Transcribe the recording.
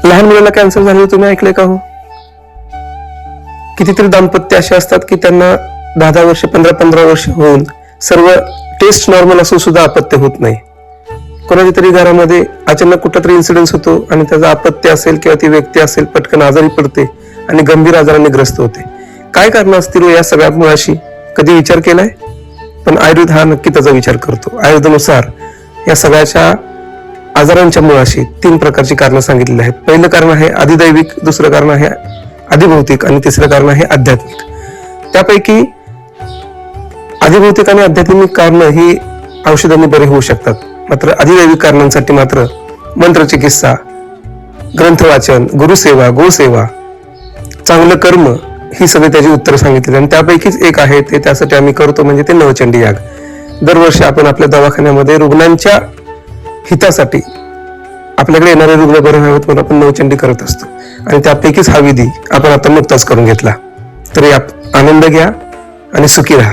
लहान मुलांना कॅन्सर झालेलं तुम्ही ऐकलंय का हो? कितीतरी दाम्पत्य असे असतात की त्यांना 10-10 वर्ष 15-15 वर्ष होऊन सर्व टेस्ट नॉर्मल असून सुद्धा अपत्य होत नाही. कोणाच्या तरी घरामध्ये अचानक कुठला तरी इन्सिडेन्स होतो आणि त्याचा अपत्य असेल किंवा ती व्यक्ती असेल पटकन आजारी पडते आणि गंभीर आजाराने ग्रस्त होते. काय कारण असतील या सगळ्या मुळाशी कधी विचार केलाय? पण आयुर्वेद हा नक्की त्याचा विचार करतो. आयुर्वेदानुसार या सगळ्याच्या आजारांच्या मुळाशी 3 प्रकारची कारणं सांगितलेली आहेत. पहिलं कारण आहे अधिदैविक, दुसरं कारण आहे अधिभौतिक आणि तिसरं कारण आहे आध्यात्मिक. त्यापैकी अधिभौतिक आणि आध्यात्मिक कारणं ही औषधांनी बरे होऊ शकतात. मात्र अधिदैविक कारणांसाठी मात्र मंत्रचिकित्सा, ग्रंथ वाचन, गुरुसेवा, गोसेवा, चांगलं कर्म ही सगळी त्याची उत्तरं सांगितली. आणि त्यापैकीच एक आहे ते त्यासाठी आम्ही करतो म्हणजे ते नवचंडी याग. दरवर्षी आपण आपल्या दवाखान्यामध्ये रुग्णांच्या हितासाठी आपल्याकडे येणारे रुग्ण बरे व्हावेत म्हणून आपण नवचंडी करत असतो आणि त्यापैकीच हा विधी आपण आता नुकताच करून घेतला. तर यात आनंद घ्या आणि सुखी राहा.